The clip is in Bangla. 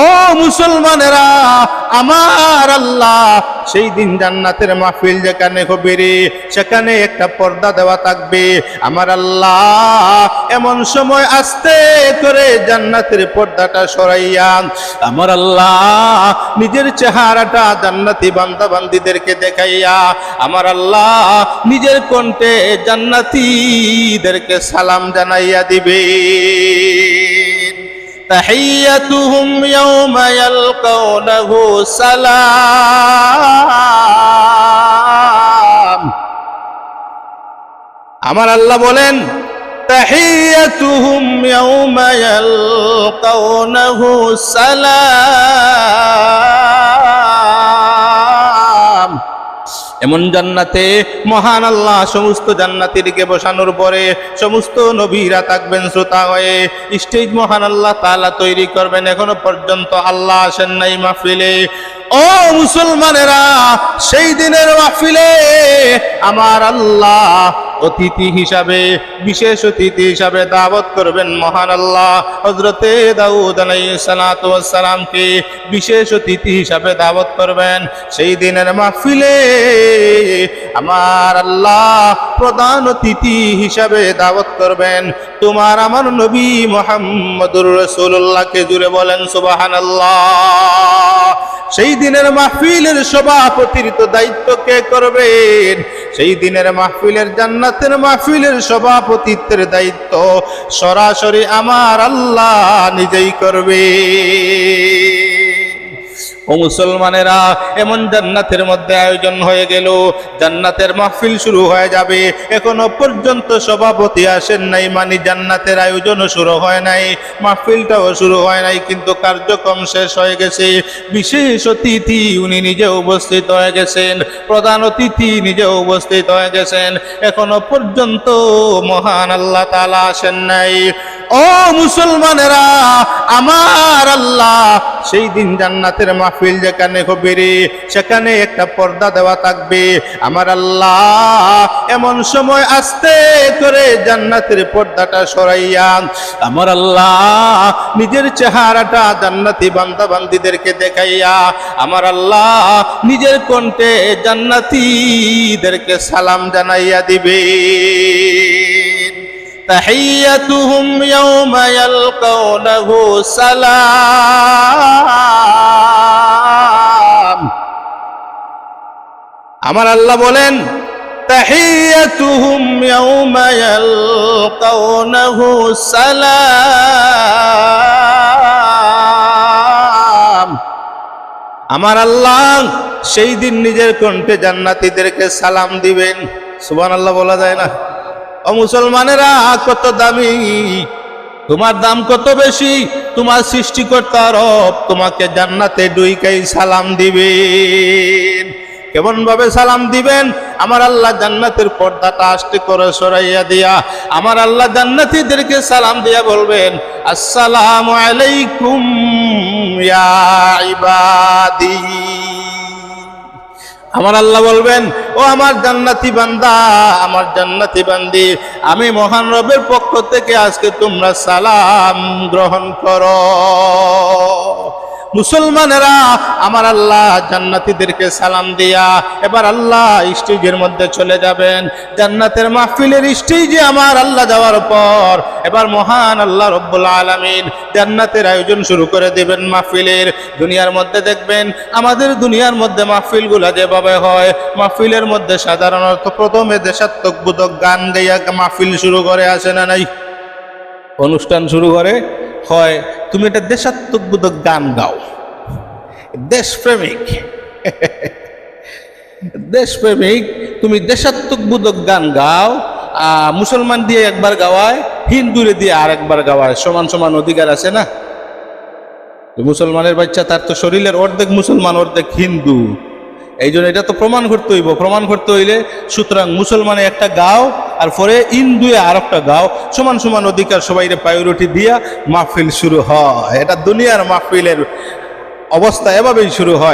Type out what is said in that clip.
ও মুসলমানেরা, আমার আল্লাহ সেই দিন জান্নাতের মাহফিল যেখানে হবে রে, সেখানে একটা পর্দা দেওয়া থাকবে। আমার আল্লাহ এমন সময় আস্তে করে জান্নাতের পর্দাটা সরাইয়া আমার আল্লাহ নিজের চেহারাটা জান্নাতি বান্দা বান্দীদেরকে দেখাইয়া আমার আল্লাহ নিজের কণ্ঠে জান্নাতীদেরকে সালাম জানাইয়া দিবে। تحيتهم يوم يلقونه سلام। আমার আল্লাহ বলেন تحيتهم يوم يلقونه سلام। এমন জান্নাতে মহান আল্লাহ সমস্ত জান্নাতীদেরকে বসানোর পরে সমস্ত নবীরা থাকবেন শ্রোতা হয়ে। স্টেজ মহান আল্লাহ তাআলা তৈরি করবেন। এখনো পর্যন্ত আল্লাহ আসেন নাই মাহফিলে। ও মুসলমানেরা, সেই দিনের মাহফিলে আমার আল্লাহ অতিথি হিসাবে, বিশেষ অতিথি হিসাবে দাওয়াত করবেন মহান আল্লাহ হযরতে দাউদ আলাইহিস সালাতু ওয়াস সালামকে বিশেষ অতিথি হিসাবে দাওয়াত করবেন। সেই দিনের মাহফিলে আমার আল্লাহ প্রধান অতিথি হিসাবে দাওয়াত করবেন তোমার আমার নবী মুহাম্মদুর রাসূলুল্লাহকে। জুড়ে বলেন সুবহানাল্লাহ। সেই দিনের মাহফিলের সভাপতির তো দায়িত্ব কে করবেন? সেই দিনের মাহফিলের জান্নাতের মাহফিলের সভাপতিত্বের দায়িত্ব সরাসরি আমার আল্লাহ নিজেই করবে। ও মুসলমানেরা, এমন জান্নাতের মধ্যে আয়োজন হয়ে গেল, জান্নাতের মাহফিল শুরু হয়ে যাবে। এখনো পর্যন্ত সভাপতি আসেন নাই, মানে জান্নাতের আয়োজনও শুরু হয় নাই, মাহফিলটাও শুরু হয় নাই, কিন্তু কার্যক্রম শেষ হয়ে গেছে। বিশেষ অতিথি উনি নিজে উপস্থিত হয়ে গেছেন, প্রধান অতিথি নিজে উপস্থিত হয়ে গেছেন। এখনো পর্যন্ত মহান আল্লাহ তাআলা আসেন নাই। ও মুসলমানেরা, আমার আল্লাহ সেই দিন জান্নাতের মাহফিল যেখানে হবে রে, সেখানে একটা পর্দা দেওয়া থাকবে। আমার আল্লাহ এমন সময় আস্তে করে জান্নাতের পর্দাটা সরাইয়া আমার আল্লাহ নিজের চেহারাটা জান্নাতি বান্দা বান্দীদেরকে দেখাইয়া আমার আল্লাহ নিজের কণ্ঠে জান্নাতীদেরকে সালাম জানাইয়া দিবে। تحيتهم يوم يلقونه سلام। আমার আল্লাহ বলেন تحيتهم يوم يلقونه سلام। আমার আল্লাহ সেই দিন নিজের কণ্ঠে জান্নাতীদেরকে সালাম দিবেন। সুবহানাল্লাহ বলা যায় না? ও মুসলমানেরা, কত দামি, তোমার দাম কত বেশি, তোমার সৃষ্টিকর্তা রব তোমাকে জান্নাতে ডুইকাই সালাম দিবেন। কেমন ভাবে সালাম দিবেন? আমার আল্লাহ জান্নাতের পর্দাটা আস্তে করে সরাইয়া দিয়া আমার আল্লাহ জান্নাতীদেরকে সালাম দিয়া বলবেন আসসালামু আলাইকুম ইয়া ইবাদি। আমার আল্লাহ বলবেন ও আমার জান্নাতি বান্দা, আমার জান্নাতি বান্দি, আমি মহান রবের পক্ষ থেকে আজকে তোমরা সালাম গ্রহণ করো। মুসলমানেরা, আমার আল্লাহ জান্নাতীদেরকে সালাম দিয়া এবার আল্লাহ স্টেজের মধ্যে চলে যাবেন। জান্নাতের মাহফিলের স্টেজে আমার আল্লাহ যাওয়ার পর এবার মহান আল্লাহ রব্বুল আলামিন জান্নাতের আয়োজন শুরু করে দেবেন মাহফিলের। দুনিয়ার মধ্যে দেখবেন, আমাদের দুনিয়ার মধ্যে মাহফিলগুলা যেভাবে হয়, মাহফিলের মধ্যে সাধারণত প্রথমে দেশাত্মকবোধক গান গাইয়া মাহফিল শুরু করে, আসে না নাই? অনুষ্ঠান শুরু করে হয়, তুমি এটা দেশাত্মকবোধক গান গাও, দেশপ্রেমিক দেশপ্রেমিক, তুমি দেশাত্মকবোধক গান গাও। মুসলমান দিয়ে একবার গাওয়ায়, হিন্দুরে দিয়ে আর একবার গাওয়ায়, সমান সমান অধিকার আছে না? মুসলমানের বাচ্চা, তার তো শরীরের অর্ধেক মুসলমান অর্ধেক হিন্দু, এই জন্য এটা তো প্রমাণ করতে হইব। প্রমাণ করতে হইলে সুতরাং মুসলমানে একটা গাও আর পরে হিন্দুয়ে আর একটা গাও, সমান সমান অধিকার সবাইরে প্রায়োরিটি দিয়া মাহফিল শুরু হয়। এটা দুনিয়ার মাহফিলের অবস্থা এভাবেই শুরু হয়।